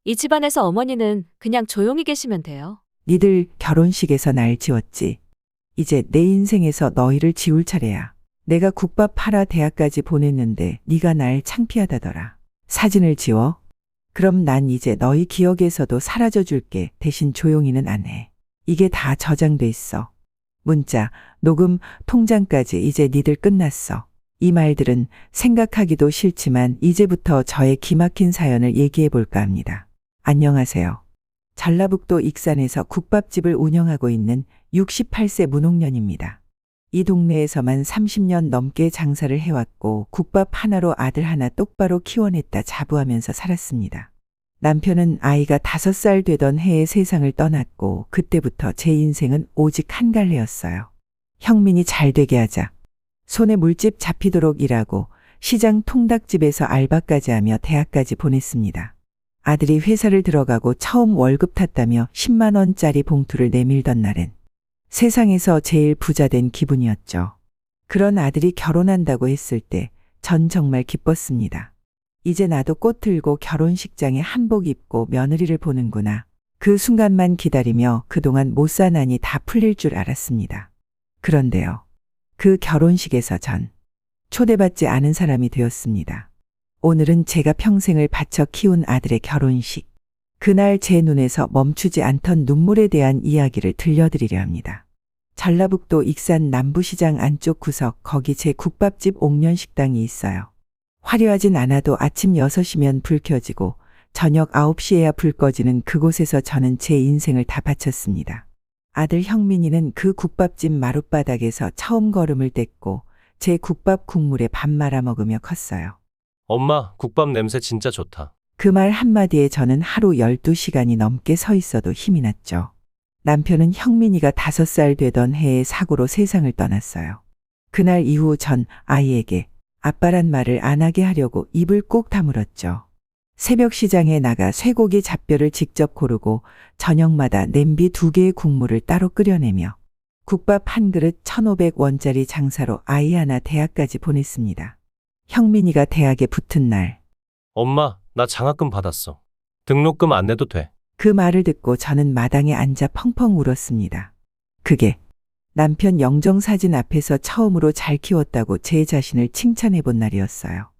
이 집안에서 어머니는 그냥 조용히 계시면 돼요. 니들 결혼식에서 날 지웠지. 이제 내 인생에서 너희를 지울 차례야. 내가 국밥 팔아 대학까지 보냈는데 네가 날 창피하다더라. 사진을 지워? 그럼 난 이제 너희 기억에서도 사라져 줄게. 대신 조용히는 안 해. 이게 다 저장돼 있어. 문자, 녹음, 통장까지 이제 니들 끝났어. 이 말들은 생각하기도 싫지만 이제부터 저의 기막힌 사연을 얘기해 볼까 합니다. 안녕하세요. 전라북도 익산에서 국밥집을 운영하고 있는 68세 문옥년입니다. 이 동네에서만 30년 넘게 장사를 해왔고 국밥 하나로 아들 하나 똑바로 키워냈다 자부하면서 살았습니다. 남편은 아이가 5살 되던 해에 세상을 떠났고 그때부터 제 인생은 오직 한 갈래였어요. 형민이 잘 되게 하자. 손에 물집 잡히도록 일하고 시장 통닭집에서 알바까지 하며 대학까지 보냈습니다. 아들이 회사를 들어가고 처음 월급 탔다며 10만 원짜리 봉투를 내밀던 날엔 세상에서 제일 부자 된 기분이었죠. 그런 아들이 결혼한다고 했을 때 전 정말 기뻤습니다. 이제 나도 꽃 들고 결혼식장에 한복 입고 며느리를 보는구나. 그 순간만 기다리며 그동안 못 사나니 다 풀릴 줄 알았습니다. 그런데요. 그 결혼식에서 전 초대받지 않은 사람이 되었습니다. 오늘은 제가 평생을 바쳐 키운 아들의 결혼식. 그날 제 눈에서 멈추지 않던 눈물에 대한 이야기를 들려드리려 합니다. 전라북도 익산 남부시장 안쪽 구석 거기 제 국밥집 옥년식당이 있어요. 화려하진 않아도 아침 6시면 불 켜지고 저녁 9시에야 불 꺼지는 그곳에서 저는 제 인생을 다 바쳤습니다. 아들 형민이는 그 국밥집 마룻바닥에서 처음 걸음을 뗐고 제 국밥 국물에 밥 말아 먹으며 컸어요. 엄마, 국밥 냄새 진짜 좋다. 그 말 한마디에 저는 하루 12시간이 넘게 서 있어도 힘이 났죠. 남편은 형민이가 5살 되던 해에 사고로 세상을 떠났어요. 그날 이후 전 아이에게 아빠란 말을 안 하게 하려고 입을 꼭 다물었죠. 새벽 시장에 나가 쇠고기 잡뼈를 직접 고르고 저녁마다 냄비 2개의 국물을 따로 끓여내며 국밥 한 그릇 1,500원짜리 장사로 아이 하나 대학까지 보냈습니다. 형민이가 대학에 붙은 날 엄마, 나 장학금 받았어. 등록금 안 내도 돼. 그 말을 듣고 저는 마당에 앉아 펑펑 울었습니다. 그게 남편 영정사진 앞에서 처음으로 잘 키웠다고 제 자신을 칭찬해 본 날이었어요.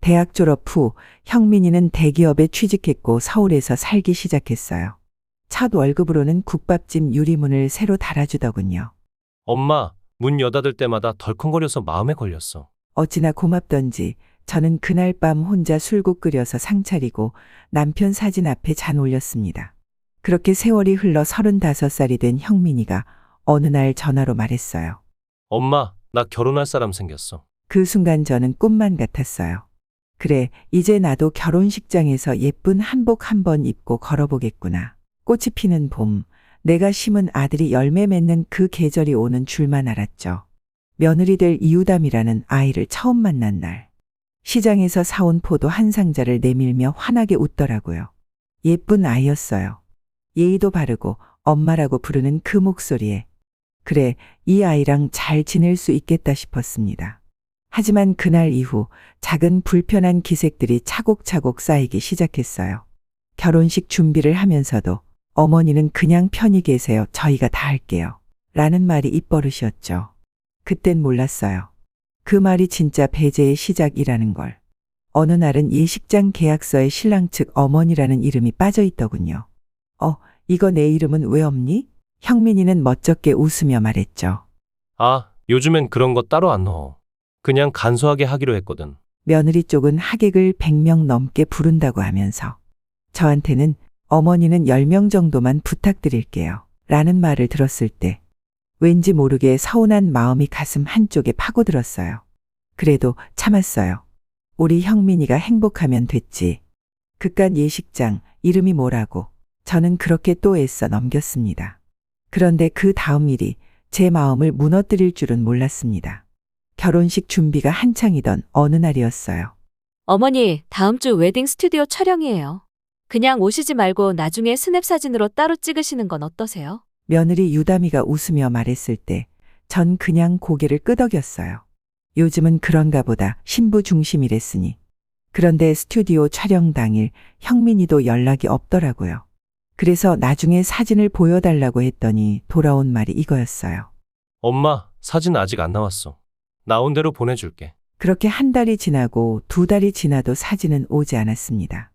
대학 졸업 후 형민이는 대기업에 취직했고 서울에서 살기 시작했어요. 첫 월급으로는 국밥집 유리문을 새로 달아주더군요. 엄마, 문 여닫을 때마다 덜컹거려서 마음에 걸렸어. 어찌나 고맙던지 저는 그날 밤 혼자 술국 끓여서 상 차리고 남편 사진 앞에 잔 올렸습니다. 그렇게 세월이 흘러 35살이 된 형민이가 어느 날 전화로 말했어요. 엄마, 나 결혼할 사람 생겼어. 그 순간 저는 꿈만 같았어요. 그래, 이제 나도 결혼식장에서 예쁜 한복 한번 입고 걸어보겠구나. 꽃이 피는 봄, 내가 심은 아들이 열매 맺는 그 계절이 오는 줄만 알았죠. 며느리 될 이유담이라는 아이를 처음 만난 날. 시장에서 사온 포도 한 상자를 내밀며 환하게 웃더라고요. 예쁜 아이였어요. 예의도 바르고 엄마라고 부르는 그 목소리에 그래, 이 아이랑 잘 지낼 수 있겠다 싶었습니다. 하지만 그날 이후 작은 불편한 기색들이 차곡차곡 쌓이기 시작했어요. 결혼식 준비를 하면서도 어머니는 그냥 편히 계세요. 저희가 다 할게요. 라는 말이 입버릇이었죠. 그땐 몰랐어요. 그 말이 진짜 배제의 시작이라는 걸. 어느 날은 예식장 계약서에 신랑 측 어머니라는 이름이 빠져 있더군요. 이거 내 이름은 왜 없니? 형민이는 멋쩍게 웃으며 말했죠. 아, 요즘엔 그런 거 따로 안 넣어. 그냥 간소하게 하기로 했거든. 며느리 쪽은 하객을 100명 넘게 부른다고 하면서 저한테는 어머니는 10명 정도만 부탁드릴게요. 라는 말을 들었을 때 왠지 모르게 서운한 마음이 가슴 한쪽에 파고들었어요. 그래도 참았어요. 우리 형민이가 행복하면 됐지. 그깟 예식장, 이름이 뭐라고. 저는 그렇게 또 애써 넘겼습니다. 그런데 그 다음 일이 제 마음을 무너뜨릴 줄은 몰랐습니다. 결혼식 준비가 한창이던 어느 날이었어요. 어머니, 다음 주 웨딩 스튜디오 촬영이에요. 그냥 오시지 말고 나중에 스냅 사진으로 따로 찍으시는 건 어떠세요? 며느리 유담이가 웃으며 말했을 때 전 그냥 고개를 끄덕였어요. 요즘은 그런가 보다 신부 중심이랬으니 그런데 스튜디오 촬영 당일 형민이도 연락이 없더라고요. 그래서 나중에 사진을 보여달라고 했더니 돌아온 말이 이거였어요. 엄마, 사진 아직 안 나왔어. 나온 대로 보내줄게. 그렇게 한 달이 지나고 두 달이 지나도 사진은 오지 않았습니다.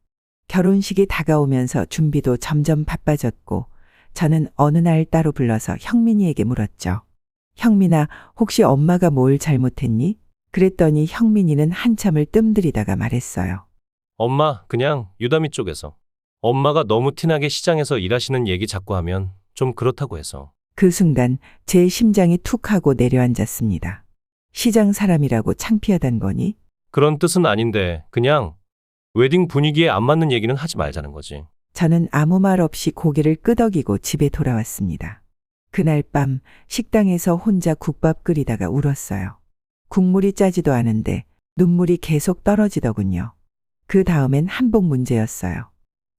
결혼식이 다가오면서 준비도 점점 바빠졌고 저는 어느 날 따로 불러서 형민이에게 물었죠. 형민아, 혹시 엄마가 뭘 잘못했니? 그랬더니 형민이는 한참을 뜸들이다가 말했어요. 엄마, 그냥 유다미 쪽에서. 엄마가 너무 티나게 시장에서 일하시는 얘기 자꾸 하면 좀 그렇다고 해서. 그 순간 제 심장이 툭 하고 내려앉았습니다. 시장 사람이라고 창피하단 거니? 그런 뜻은 아닌데 그냥 웨딩 분위기에 안 맞는 얘기는 하지 말자는 거지. 저는 아무 말 없이 고개를 끄덕이고 집에 돌아왔습니다. 그날 밤 식당에서 혼자 국밥 끓이다가 울었어요. 국물이 짜지도 않은데 눈물이 계속 떨어지더군요. 그 다음엔 한복 문제였어요.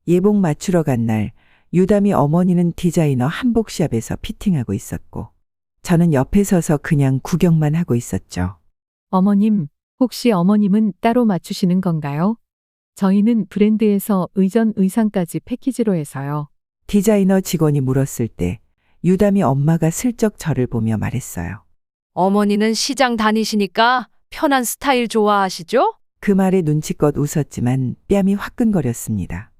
예복 맞추러 간 날 유담이 어머니는 디자이너 한복샵에서 피팅하고 있었고 저는 옆에 서서 그냥 구경만 하고 있었죠. 어머님, 혹시 어머님은 따로 맞추시는 건가요? 저희는 브랜드에서 의전 의상까지 패키지로 해서요. 디자이너 직원이 물었을 때 유담이 엄마가 슬쩍 저를 보며 말했어요. 어머니는 시장 다니시니까 편한 스타일 좋아하시죠? 그 말에 눈치껏 웃었지만 뺨이 화끈거렸습니다.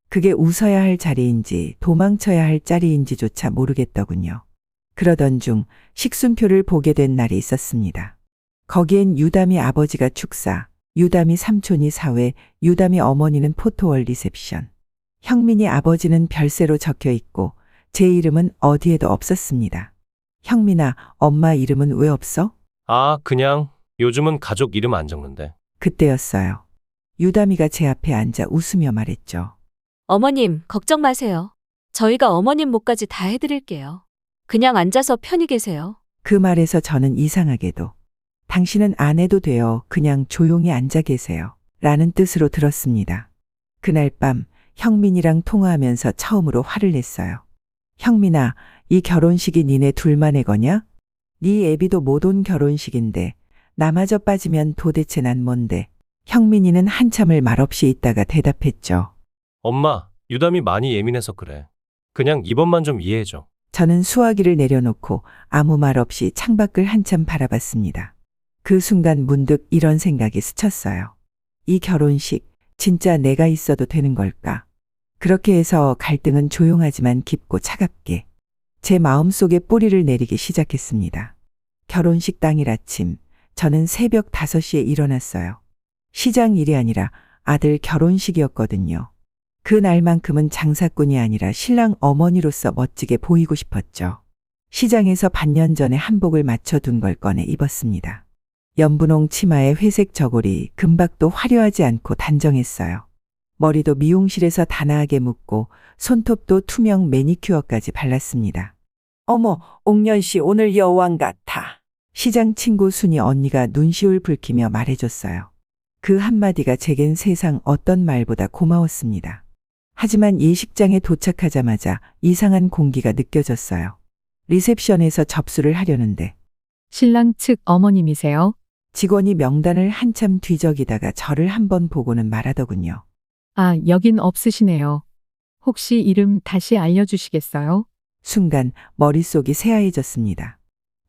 그게 웃어야 할 자리인지 도망쳐야 할 자리인지조차 모르겠더군요. 그러던 중 식순표를 보게 된 날이 있었습니다. 거기엔 유담이 아버지가 축사, 유담이 삼촌이 사회, 유담이 어머니는 포토월 리셉션. 형민이 아버지는 별세로 적혀 있고 제 이름은 어디에도 없었습니다. 형민아, 엄마 이름은 왜 없어? 아, 그냥 요즘은 가족 이름 안 적는데. 그때였어요. 유담이가 제 앞에 앉아 웃으며 말했죠. 어머님, 걱정 마세요. 저희가 어머님 목까지 다 해드릴게요. 그냥 앉아서 편히 계세요. 그 말에서 저는 이상하게도 당신은 안 해도 돼요. 그냥 조용히 앉아 계세요. 라는 뜻으로 들었습니다. 그날 밤 형민이랑 통화하면서 처음으로 화를 냈어요. 형민아, 이 결혼식이 니네 둘만의 거냐? 네 애비도 못 온 결혼식인데 나마저 빠지면 도대체 난 뭔데? 형민이는 한참을 말없이 있다가 대답했죠. 엄마, 유담이 많이 예민해서 그래. 그냥 이번만 좀 이해해줘. 저는 수화기를 내려놓고 아무 말 없이 창밖을 한참 바라봤습니다. 그 순간 문득 이런 생각이 스쳤어요. 이 결혼식 진짜 내가 있어도 되는 걸까? 그렇게 해서 갈등은 조용하지만 깊고 차갑게 제 마음속에 뿌리를 내리기 시작했습니다. 결혼식 당일 아침 저는 새벽 5시에 일어났어요. 시장 일이 아니라 아들 결혼식이었거든요. 그 날만큼은 장사꾼이 아니라 신랑 어머니로서 멋지게 보이고 싶었죠. 시장에서 반년 전에 한복을 맞춰둔 걸 꺼내 입었습니다. 연분홍 치마에 회색 저고리, 금박도 화려하지 않고 단정했어요. 머리도 미용실에서 단아하게 묶고 손톱도 투명 매니큐어까지 발랐습니다. 어머, 옥년씨 오늘 여왕 같아. 시장 친구 순이 언니가 눈시울 붉히며 말해줬어요. 그 한마디가 제겐 세상 어떤 말보다 고마웠습니다. 하지만 예식장에 도착하자마자 이상한 공기가 느껴졌어요. 리셉션에서 접수를 하려는데 신랑 측 어머님이세요? 직원이 명단을 한참 뒤적이다가 저를 한번 보고는 말하더군요. 아, 여긴 없으시네요. 혹시 이름 다시 알려주시겠어요? 순간 머릿속이 새하얘졌습니다.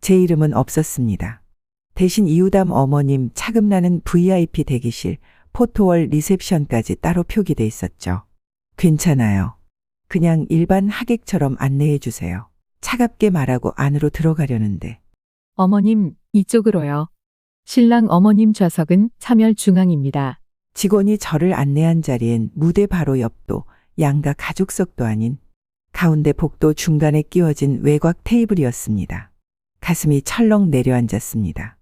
제 이름은 없었습니다. 대신 이유담 어머님 차금나는 VIP 대기실, 포토월 리셉션까지 따로 표기돼 있었죠. 괜찮아요. 그냥 일반 하객처럼 안내해 주세요. 차갑게 말하고 안으로 들어가려는데 어머님, 이쪽으로요. 신랑 어머님 좌석은 차멸 중앙입니다. 직원이 저를 안내한 자리엔 무대 바로 옆도 양가 가족석도 아닌 가운데 복도 중간에 끼워진 외곽 테이블이었습니다. 가슴이 철렁 내려앉았습니다.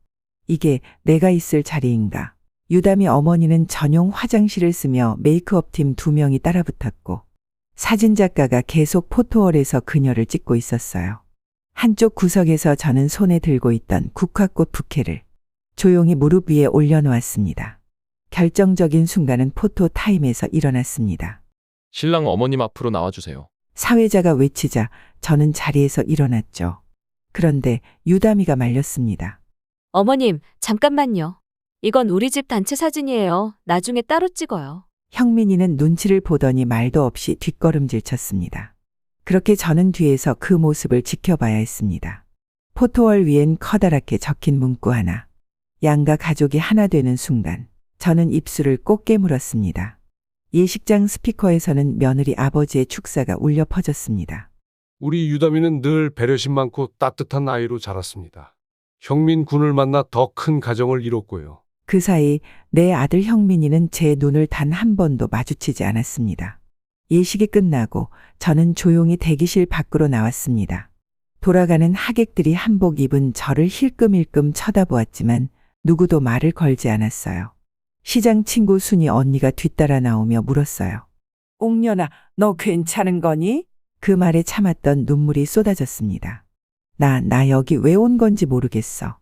이게 내가 있을 자리인가? 유담이 어머니는 전용 화장실을 쓰며 메이크업팀 2명이 따라붙었고 사진작가가 계속 포토월에서 그녀를 찍고 있었어요. 한쪽 구석에서 저는 손에 들고 있던 국화꽃 부케를 조용히 무릎 위에 올려놓았습니다. 결정적인 순간은 포토 타임에서 일어났습니다. 신랑 어머님 앞으로 나와주세요. 사회자가 외치자 저는 자리에서 일어났죠. 그런데 유담이가 말렸습니다. 어머님, 잠깐만요. 이건 우리 집 단체 사진이에요. 나중에 따로 찍어요. 형민이는 눈치를 보더니 말도 없이 뒷걸음질 쳤습니다. 그렇게 저는 뒤에서 그 모습을 지켜봐야 했습니다. 포토월 위엔 커다랗게 적힌 문구 하나. 양가 가족이 하나 되는 순간 저는 입술을 꼭 깨물었습니다. 예식장 스피커에서는 며느리 아버지의 축사가 울려 퍼졌습니다. 우리 유담이는 늘 배려심 많고 따뜻한 아이로 자랐습니다. 형민 군을 만나 더 큰 가정을 이뤘고요. 그 사이 내 아들 형민이는 제 눈을 단 한 번도 마주치지 않았습니다. 예식이 끝나고 저는 조용히 대기실 밖으로 나왔습니다. 돌아가는 하객들이 한복 입은 저를 힐끔힐끔 쳐다보았지만 누구도 말을 걸지 않았어요. 시장 친구 순이 언니가 뒤따라 나오며 물었어요. 옥년아, 너 괜찮은 거니? 그 말에 참았던 눈물이 쏟아졌습니다. 나 여기 왜 온 건지 모르겠어.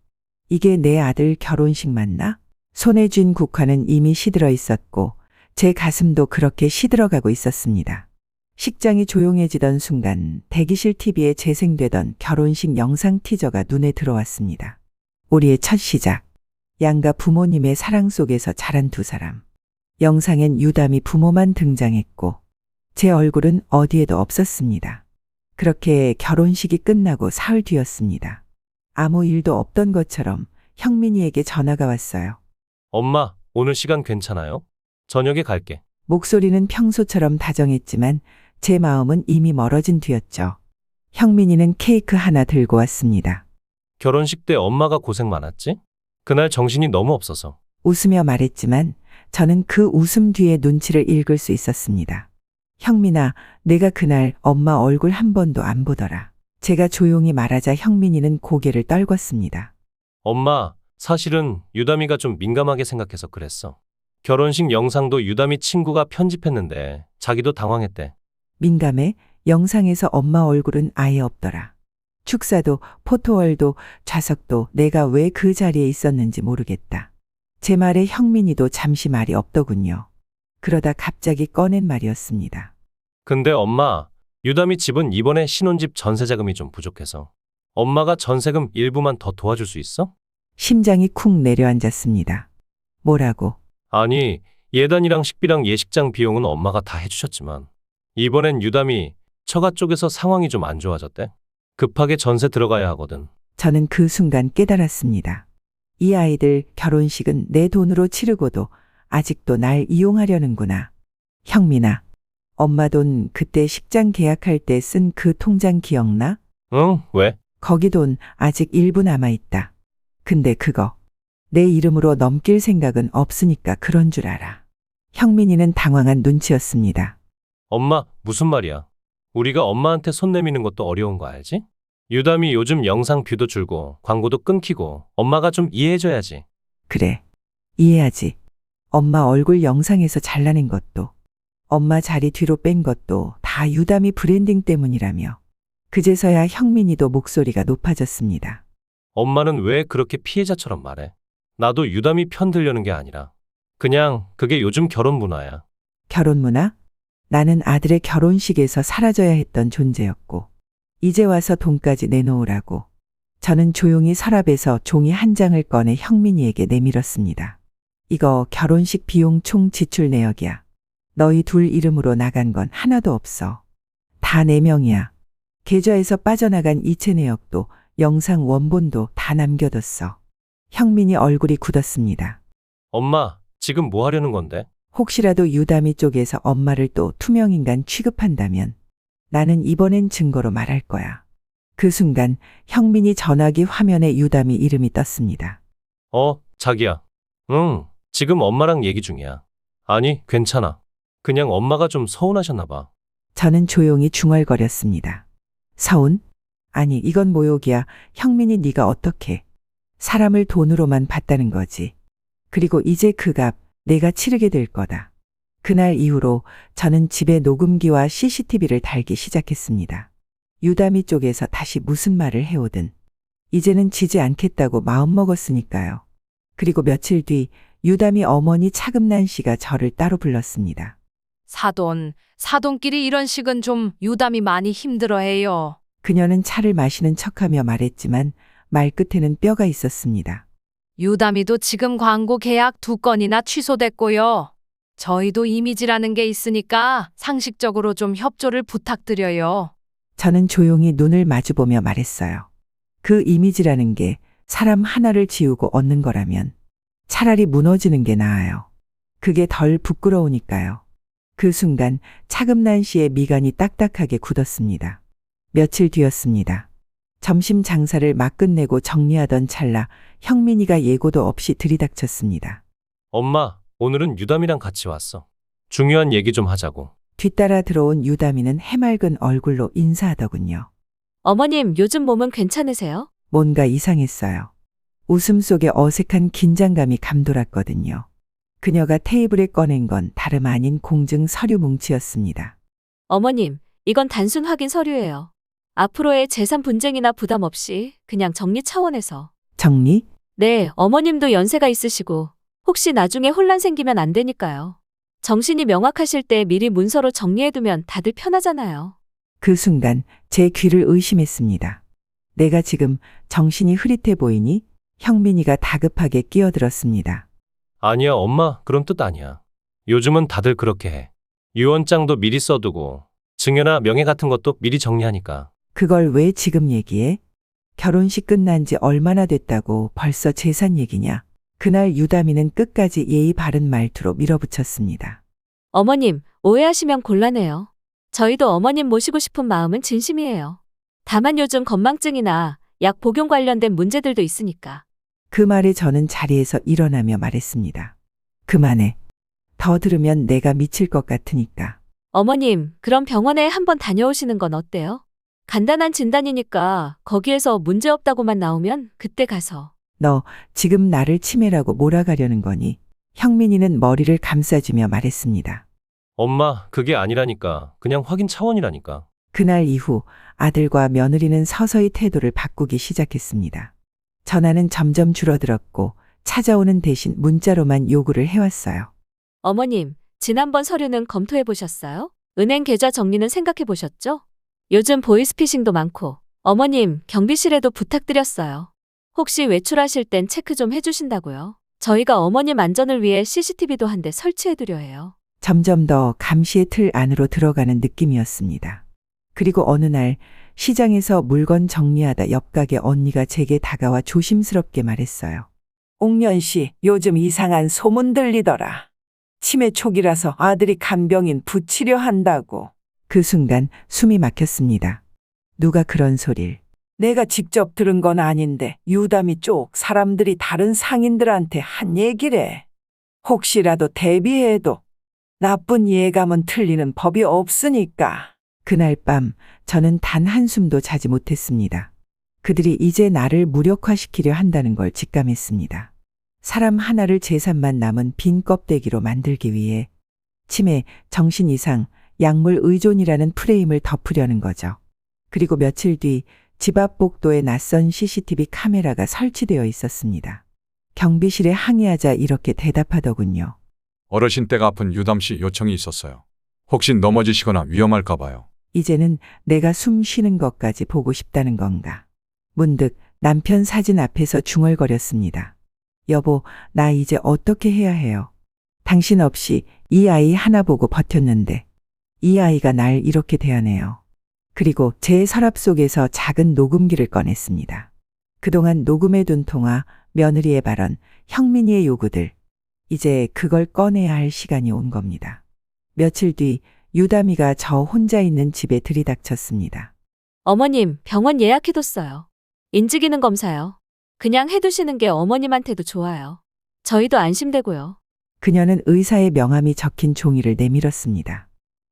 이게 내 아들 결혼식 맞나? 손에 쥔 국화는 이미 시들어 있었고 제 가슴도 그렇게 시들어가고 있었습니다. 식장이 조용해지던 순간 대기실 TV에 재생되던 결혼식 영상 티저가 눈에 들어왔습니다. 우리의 첫 시작. 양가 부모님의 사랑 속에서 자란 두 사람. 영상엔 유담이 부모만 등장했고 제 얼굴은 어디에도 없었습니다. 그렇게 결혼식이 끝나고 사흘 뒤였습니다. 아무 일도 없던 것처럼 형민이에게 전화가 왔어요. 엄마, 오늘 시간 괜찮아요? 저녁에 갈게. 목소리는 평소처럼 다정했지만 제 마음은 이미 멀어진 뒤였죠. 형민이는 케이크 하나 들고 왔습니다. 결혼식 때 엄마가 고생 많았지? 그날 정신이 너무 없어서. 웃으며 말했지만 저는 그 웃음 뒤에 눈치를 읽을 수 있었습니다. 형민아, 내가 그날 엄마 얼굴 한 번도 안 보더라. 제가 조용히 말하자 형민이는 고개를 떨궜습니다. 엄마, 사실은 유담이가 좀 민감하게 생각해서 그랬어. 결혼식 영상도 유담이 친구가 편집했는데 자기도 당황했대. 민감해? 영상에서 엄마 얼굴은 아예 없더라. 축사도 포토월도 좌석도 내가 왜 그 자리에 있었는지 모르겠다. 제 말에 형민이도 잠시 말이 없더군요. 그러다 갑자기 꺼낸 말이었습니다. 근데 엄마, 유담이 집은 이번에 신혼집 전세 자금이 좀 부족해서 엄마가 전세금 일부만 더 도와줄 수 있어? 심장이 쿵 내려앉았습니다. 뭐라고? 아니, 예단이랑 식비랑 예식장 비용은 엄마가 다 해주셨지만 이번엔 유담이 처가 쪽에서 상황이 좀 안 좋아졌대. 급하게 전세 들어가야 하거든. 저는 그 순간 깨달았습니다. 이 아이들 결혼식은 내 돈으로 치르고도 아직도 날 이용하려는구나. 형민아, 엄마 돈 그때 식장 계약할 때 쓴 그 통장 기억나? 응, 왜? 거기 돈 아직 일부 남아있다. 근데 그거 내 이름으로 넘길 생각은 없으니까 그런 줄 알아. 형민이는 당황한 눈치였습니다. 엄마, 무슨 말이야? 우리가 엄마한테 손 내미는 것도 어려운 거 알지? 유담이 요즘 영상 뷰도 줄고 광고도 끊기고 엄마가 좀 이해해줘야지. 그래, 이해하지. 엄마 얼굴 영상에서 잘라낸 것도 엄마 자리 뒤로 뺀 것도 다 유담이 브랜딩 때문이라며. 그제서야 형민이도 목소리가 높아졌습니다. 엄마는 왜 그렇게 피해자처럼 말해? 나도 유담이 편 들려는 게 아니라 그냥 그게 요즘 결혼 문화야. 결혼 문화? 나는 아들의 결혼식에서 사라져야 했던 존재였고 이제 와서 돈까지 내놓으라고. 저는 조용히 서랍에서 종이 한 장을 꺼내 형민이에게 내밀었습니다. 이거 결혼식 비용 총 지출 내역이야. 너희 둘 이름으로 나간 건 하나도 없어. 다 내 명이야. 계좌에서 빠져나간 이체 내역도 영상 원본도 다 남겨뒀어. 형민이 얼굴이 굳었습니다. 엄마, 지금 뭐 하려는 건데? 혹시라도 유담이 쪽에서 엄마를 또 투명인간 취급한다면 나는 이번엔 증거로 말할 거야. 그 순간 형민이 전화기 화면에 유담이 이름이 떴습니다. 자기야. 응, 지금 엄마랑 얘기 중이야. 아니, 괜찮아. 그냥 엄마가 좀 서운하셨나 봐. 저는 조용히 중얼거렸습니다. 서운? 아니, 이건 모욕이야. 형민이 네가 어떻게 사람을 돈으로만 봤다는 거지. 그리고 이제 그 값 내가 치르게 될 거다. 그날 이후로 저는 집에 녹음기와 CCTV를 달기 시작했습니다. 유담이 쪽에서 다시 무슨 말을 해오든 이제는 지지 않겠다고 마음먹었으니까요. 그리고 며칠 뒤 유담이 어머니 차금란 씨가 저를 따로 불렀습니다. 사돈끼리 이런 식은 좀 유담이 많이 힘들어해요. 그녀는 차를 마시는 척하며 말했지만 말끝에는 뼈가 있었습니다. 유담이도 지금 광고 계약 2건이나 취소됐고요. 저희도 이미지라는 게 있으니까 상식적으로 좀 협조를 부탁드려요. 저는 조용히 눈을 마주보며 말했어요. 그 이미지라는 게 사람 하나를 지우고 얻는 거라면 차라리 무너지는 게 나아요. 그게 덜 부끄러우니까요. 그 순간 차금난 씨의 미간이 딱딱하게 굳었습니다. 며칠 뒤였습니다. 점심 장사를 막 끝내고 정리하던 찰나 형민이가 예고도 없이 들이닥쳤습니다. 엄마, 오늘은 유담이랑 같이 왔어. 중요한 얘기 좀 하자고. 뒤따라 들어온 유담이는 해맑은 얼굴로 인사하더군요. 어머님, 요즘 몸은 괜찮으세요? 뭔가 이상했어요. 웃음 속에 어색한 긴장감이 감돌았거든요. 그녀가 테이블에 꺼낸 건 다름 아닌 공증 서류 뭉치였습니다. 어머님, 이건 단순 확인 서류예요. 앞으로의 재산 분쟁이나 부담 없이 그냥 정리 차원에서. 정리? 네, 어머님도 연세가 있으시고 혹시 나중에 혼란 생기면 안 되니까요. 정신이 명확하실 때 미리 문서로 정리해두면 다들 편하잖아요. 그 순간 제 귀를 의심했습니다. 내가 지금 정신이 흐릿해 보이니? 형민이가 다급하게 끼어들었습니다. 아니야, 엄마. 그런 뜻 아니야. 요즘은 다들 그렇게 해. 유언장도 미리 써두고 증여나 명예 같은 것도 미리 정리하니까. 그걸 왜 지금 얘기해? 결혼식 끝난 지 얼마나 됐다고 벌써 재산 얘기냐? 그날 유다미는 끝까지 예의 바른 말투로 밀어붙였습니다. 어머님, 오해하시면 곤란해요. 저희도 어머님 모시고 싶은 마음은 진심이에요. 다만 요즘 건망증이나 약 복용 관련된 문제들도 있으니까. 그 말에 저는 자리에서 일어나며 말했습니다. 그만해. 더 들으면 내가 미칠 것 같으니까. 어머님, 그럼 병원에 한번 다녀오시는 건 어때요? 간단한 진단이니까 거기에서 문제 없다고만 나오면 그때 가서. 너 지금 나를 치매라고 몰아가려는 거니? 형민이는 머리를 감싸주며 말했습니다. 엄마, 그게 아니라니까. 그냥 확인 차원이라니까. 그날 이후 아들과 며느리는 서서히 태도를 바꾸기 시작했습니다. 전화는 점점 줄어들었고 찾아오는 대신 문자로만 요구를 해왔어요. 어머님, 지난번 서류는 검토해 보셨어요? 은행 계좌 정리는 생각해 보셨죠? 요즘 보이스피싱도 많고. 어머님, 경비실에도 부탁드렸어요. 혹시 외출하실 땐 체크 좀 해주신다고요. 저희가 어머님 안전을 위해 CCTV도 한 대 설치해두려 해요. 점점 더 감시의 틀 안으로 들어가는 느낌이었습니다. 그리고 어느 날 시장에서 물건 정리하다 옆 가게 언니가 제게 다가와 조심스럽게 말했어요. 옥년 씨, 요즘 이상한 소문 들리더라. 치매 초기라서 아들이 간병인 붙이려 한다고. 그 순간 숨이 막혔습니다. 누가 그런 소릴? 내가 직접 들은 건 아닌데 유담이 쪽 사람들이 다른 상인들한테 한 얘기래. 혹시라도 대비해도 나쁜 예감은 틀리는 법이 없으니까. 그날 밤 저는 단 한숨도 자지 못했습니다. 그들이 이제 나를 무력화시키려 한다는 걸 직감했습니다. 사람 하나를 재산만 남은 빈 껍데기로 만들기 위해 치매, 정신 이상, 약물 의존이라는 프레임을 덮으려는 거죠. 그리고 며칠 뒤 집 앞 복도에 낯선 CCTV 카메라가 설치되어 있었습니다. 경비실에 항의하자 이렇게 대답하더군요. 어르신 댁 아픈 유담 씨 요청이 있었어요. 혹시 넘어지시거나 위험할까 봐요. 이제는 내가 숨 쉬는 것까지 보고 싶다는 건가. 문득 남편 사진 앞에서 중얼거렸습니다. 여보, 나 이제 어떻게 해야 해요? 당신 없이 이 아이 하나 보고 버텼는데 이 아이가 날 이렇게 대하네요. 그리고 제 서랍 속에서 작은 녹음기를 꺼냈습니다. 그동안 녹음해둔 통화, 며느리의 발언, 형민이의 요구들. 이제 그걸 꺼내야 할 시간이 온 겁니다. 며칠 뒤 유담이가 저 혼자 있는 집에 들이닥쳤습니다. 어머님, 병원 예약해뒀어요. 인지기능 검사요. 그냥 해두시는 게 어머님한테도 좋아요. 저희도 안심되고요. 그녀는 의사의 명함이 적힌 종이를 내밀었습니다.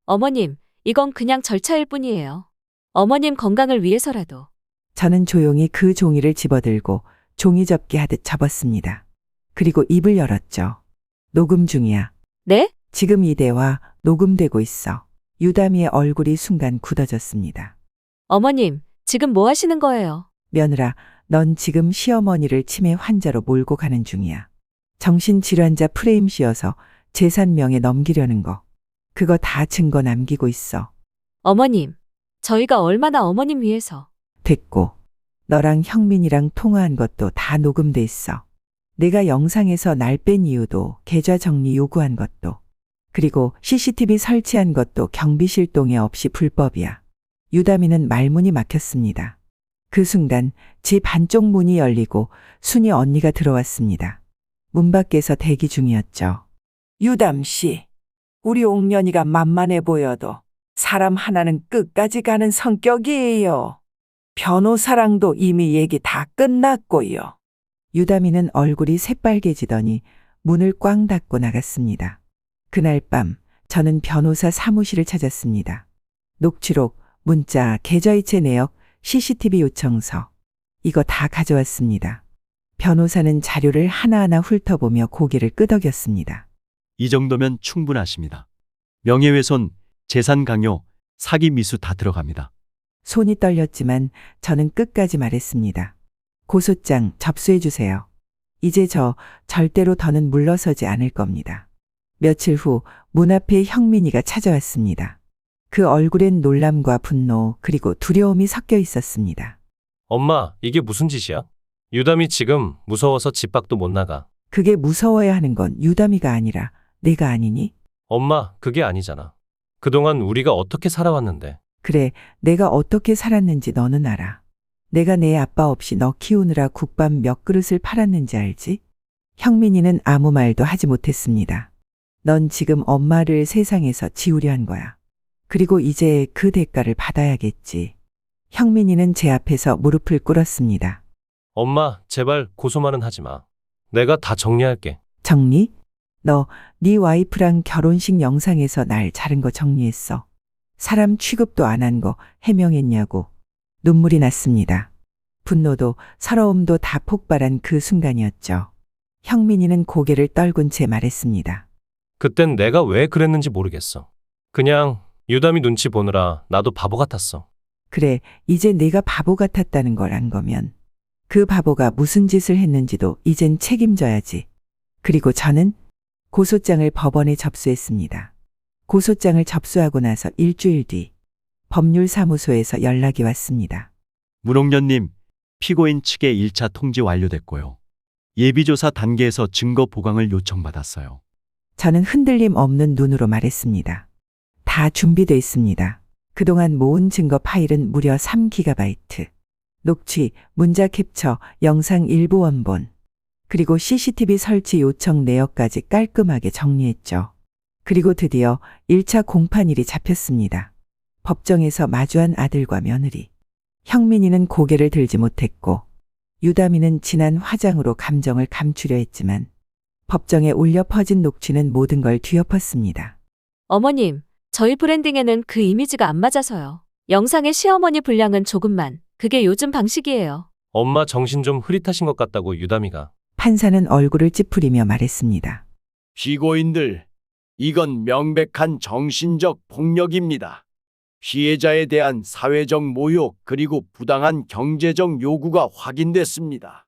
어머님, 이건 그냥 절차일 뿐이에요. 어머님 건강을 위해서라도. 저는 조용히 그 종이를 집어들고 종이접기 하듯 접었습니다. 그리고 입을 열었죠. 녹음 중이야. 네? 지금 이 대화 녹음되고 있어. 유담이의 얼굴이 순간 굳어졌습니다. 어머님, 지금 뭐 하시는 거예요? 며느라, 넌 지금 시어머니를 치매 환자로 몰고 가는 중이야. 정신질환자 프레임 씌워서 재산명에 넘기려는 거. 그거 다 증거 남기고 있어. 어머님, 저희가 얼마나 어머님 위해서. 됐고, 너랑 형민이랑 통화한 것도 다 녹음돼 있어. 내가 영상에서 날 뺀 이유도, 계좌 정리 요구한 것도, 그리고 CCTV 설치한 것도 경비실 동의 없이 불법이야. 유다미는 말문이 막혔습니다. 그 순간 집 한쪽 문이 열리고 순이 언니가 들어왔습니다. 문 밖에서 대기 중이었죠. 유담 씨, 우리 옥년이가 만만해 보여도 사람 하나는 끝까지 가는 성격이에요. 변호사랑도 이미 얘기 다 끝났고요. 유다미는 얼굴이 새빨개지더니 문을 꽝 닫고 나갔습니다. 그날 밤 저는 변호사 사무실을 찾았습니다. 녹취록, 문자, 계좌이체 내역, CCTV 요청서. 이거 다 가져왔습니다. 변호사는 자료를 하나하나 훑어보며 고개를 끄덕였습니다. 이 정도면 충분하십니다. 명예훼손, 재산 강요, 사기 미수 다 들어갑니다. 손이 떨렸지만 저는 끝까지 말했습니다. 고소장 접수해 주세요. 이제 저 절대로 더는 물러서지 않을 겁니다. 며칠 후 문 앞에 형민이가 찾아왔습니다. 그 얼굴엔 놀람과 분노 그리고 두려움이 섞여 있었습니다. 엄마, 이게 무슨 짓이야? 유담이 지금 무서워서 집 밖도 못 나가. 그게 무서워야 하는 건 유담이가 아니라 내가 아니니? 엄마, 그게 아니잖아. 그동안 우리가 어떻게 살아왔는데. 그래, 내가 어떻게 살았는지 너는 알아. 내가 내 아빠 없이 너 키우느라 국밥 몇 그릇을 팔았는지 알지? 형민이는 아무 말도 하지 못했습니다. 넌 지금 엄마를 세상에서 지우려 한 거야. 그리고 이제 그 대가를 받아야겠지. 형민이는 제 앞에서 무릎을 꿇었습니다. 엄마, 제발 고소만은 하지 마. 내가 다 정리할게. 정리? 너 네 와이프랑 결혼식 영상에서 날 자른 거 정리했어. 사람 취급도 안 한 거 해명했냐고. 눈물이 났습니다. 분노도 서러움도 다 폭발한 그 순간이었죠. 형민이는 고개를 떨군 채 말했습니다. 그땐 내가 왜 그랬는지 모르겠어. 그냥 유담이 눈치 보느라 나도 바보 같았어. 그래, 이제 내가 바보 같았다는 걸 안 거면 그 바보가 무슨 짓을 했는지도 이젠 책임져야지. 그리고 저는 고소장을 법원에 접수했습니다. 고소장을 접수하고 나서 일주일 뒤 법률사무소에서 연락이 왔습니다. 문옥년님, 피고인 측의 1차 통지 완료됐고요. 예비조사 단계에서 증거 보강을 요청받았어요. 저는 흔들림 없는 눈으로 말했습니다. 다 준비돼 있습니다. 그동안 모은 증거 파일은 무려 3GB. 녹취, 문자 캡처, 영상 일부 원본, 그리고 CCTV 설치 요청 내역까지 깔끔하게 정리했죠. 그리고 드디어 1차 공판일이 잡혔습니다. 법정에서 마주한 아들과 며느리. 형민이는 고개를 들지 못했고 유다미는 진한 화장으로 감정을 감추려 했지만 법정에 울려 퍼진 녹취는 모든 걸 뒤엎었습니다. 어머님, 저희 브랜딩에는 그 이미지가 안 맞아서요. 영상의 시어머니 분량은 조금만. 그게 요즘 방식이에요. 엄마 정신 좀 흐릿하신 것 같다고 유담이가. 판사는 얼굴을 찌푸리며 말했습니다. 피고인들, 이건 명백한 정신적 폭력입니다. 피해자에 대한 사회적 모욕 그리고 부당한 경제적 요구가 확인됐습니다.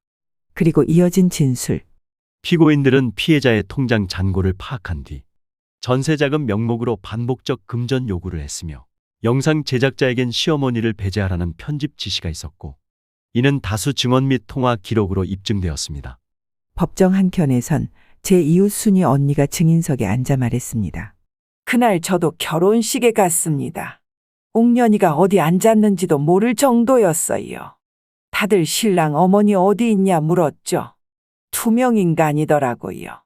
그리고 이어진 진술. 피고인들은 피해자의 통장 잔고를 파악한 뒤 전세자금 명목으로 반복적 금전 요구를 했으며 영상 제작자에겐 시어머니를 배제하라는 편집 지시가 있었고 이는 다수 증언 및 통화 기록으로 입증되었습니다. 법정 한켠에선 제 이웃 순이 언니가 증인석에 앉아 말했습니다. 그날 저도 결혼식에 갔습니다. 옥년이가 어디 앉았는지도 모를 정도였어요. 다들 신랑 어머니 어디 있냐 물었죠. 투명 인간이더라고요.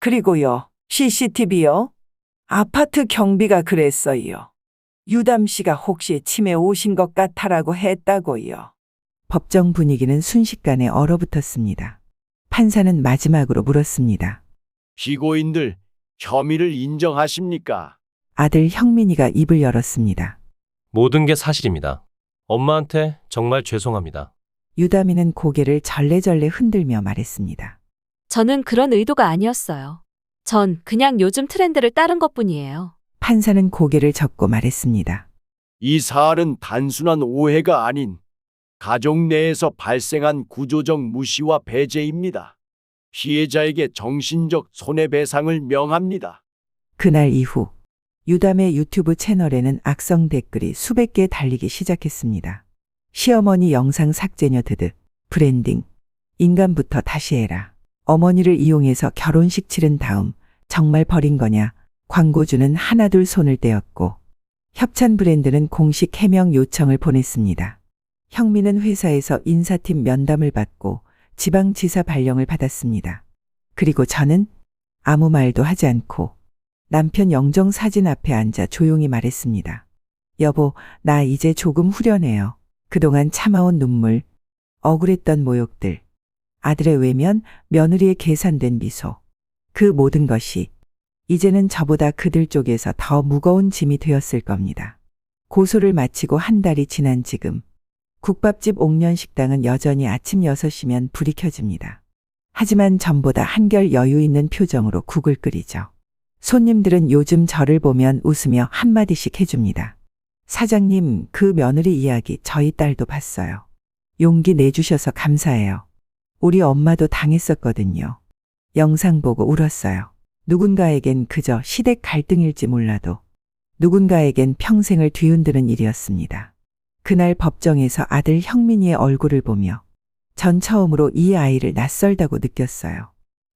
그리고요, CCTV요? 아파트 경비가 그랬어요. 유담 씨가 혹시 치매 오신 것 같아라고 했다고요. 법정 분위기는 순식간에 얼어붙었습니다. 판사는 마지막으로 물었습니다. 피고인들, 혐의를 인정하십니까? 아들 형민이가 입을 열었습니다. 모든 게 사실입니다. 엄마한테 정말 죄송합니다. 유다미는 고개를 절레절레 흔들며 말했습니다. 저는 그런 의도가 아니었어요. 전 그냥 요즘 트렌드를 따른 것뿐이에요. 판사는 고개를 젓고 말했습니다. 이 사안은 단순한 오해가 아닌 가족 내에서 발생한 구조적 무시와 배제입니다. 피해자에게 정신적 손해배상을 명합니다. 그날 이후 유담의 유튜브 채널에는 악성 댓글이 수백 개 달리기 시작했습니다. 시어머니 영상 삭제녀 드득, 브랜딩, 인간부터 다시 해라. 어머니를 이용해서 결혼식 치른 다음 정말 버린 거냐? 광고주는 하나둘 손을 떼었고 협찬 브랜드는 공식 해명 요청을 보냈습니다. 형민은 회사에서 인사팀 면담을 받고 지방지사 발령을 받았습니다. 그리고 저는 아무 말도 하지 않고 남편 영정 사진 앞에 앉아 조용히 말했습니다. 여보, 나 이제 조금 후련해요. 그동안 참아온 눈물, 억울했던 모욕들, 아들의 외면, 며느리의 계산된 미소. 그 모든 것이 이제는 저보다 그들 쪽에서 더 무거운 짐이 되었을 겁니다. 고소를 마치고 한 달이 지난 지금 국밥집 옥년식당은 여전히 아침 6시면 불이 켜집니다. 하지만 전보다 한결 여유 있는 표정으로 국을 끓이죠. 손님들은 요즘 저를 보면 웃으며 한마디씩 해줍니다. 사장님, 그 며느리 이야기 저희 딸도 봤어요. 용기 내주셔서 감사해요. 우리 엄마도 당했었거든요. 영상 보고 울었어요. 누군가에겐 그저 시댁 갈등일지 몰라도 누군가에겐 평생을 뒤흔드는 일이었습니다. 그날 법정에서 아들 형민이의 얼굴을 보며 전 처음으로 이 아이를 낯설다고 느꼈어요.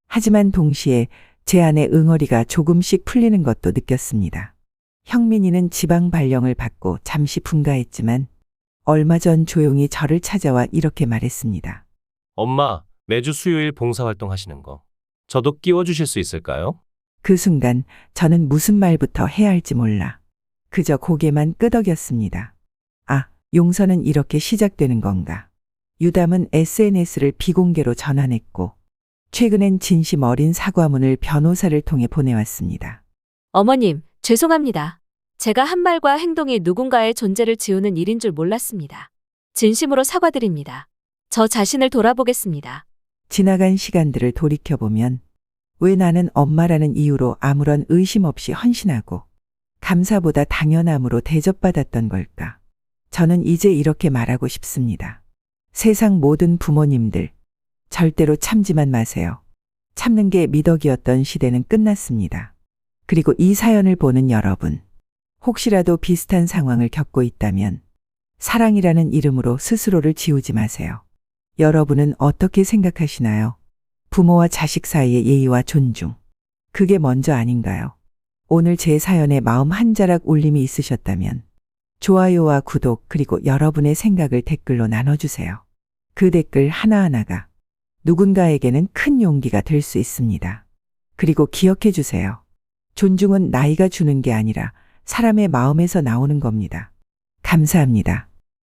하지만 동시에 제 안의 응어리가 조금씩 풀리는 것도 느꼈습니다. 형민이는 지방 발령을 받고 잠시 분가했지만 얼마 전 조용히 저를 찾아와 이렇게 말했습니다. 엄마, 매주 수요일 봉사활동 하시는 거. 저도 끼워주실 수 있을까요? 그 순간 저는 무슨 말부터 해야 할지 몰라 그저 고개만 끄덕였습니다. 아, 용서는 이렇게 시작되는 건가? 유담은 SNS를 비공개로 전환했고 최근엔 진심 어린 사과문을 변호사를 통해 보내왔습니다. 어머님, 죄송합니다. 제가 한 말과 행동이 누군가의 존재를 지우는 일인 줄 몰랐습니다. 진심으로 사과드립니다. 저 자신을 돌아보겠습니다. 지나간 시간들을 돌이켜보면 왜 나는 엄마라는 이유로 아무런 의심 없이 헌신하고 감사보다 당연함으로 대접받았던 걸까? 저는 이제 이렇게 말하고 싶습니다. 세상 모든 부모님들, 절대로 참지만 마세요. 참는 게 미덕이었던 시대는 끝났습니다. 그리고 이 사연을 보는 여러분, 혹시라도 비슷한 상황을 겪고 있다면 사랑이라는 이름으로 스스로를 지우지 마세요. 여러분은 어떻게 생각하시나요? 부모와 자식 사이의 예의와 존중. 그게 먼저 아닌가요? 오늘 제 사연에 마음 한 자락 울림이 있으셨다면 좋아요와 구독 그리고 여러분의 생각을 댓글로 나눠주세요. 그 댓글 하나하나가 누군가에게는 큰 용기가 될 수 있습니다. 그리고 기억해 주세요. 존중은 나이가 주는 게 아니라 사람의 마음에서 나오는 겁니다. 감사합니다.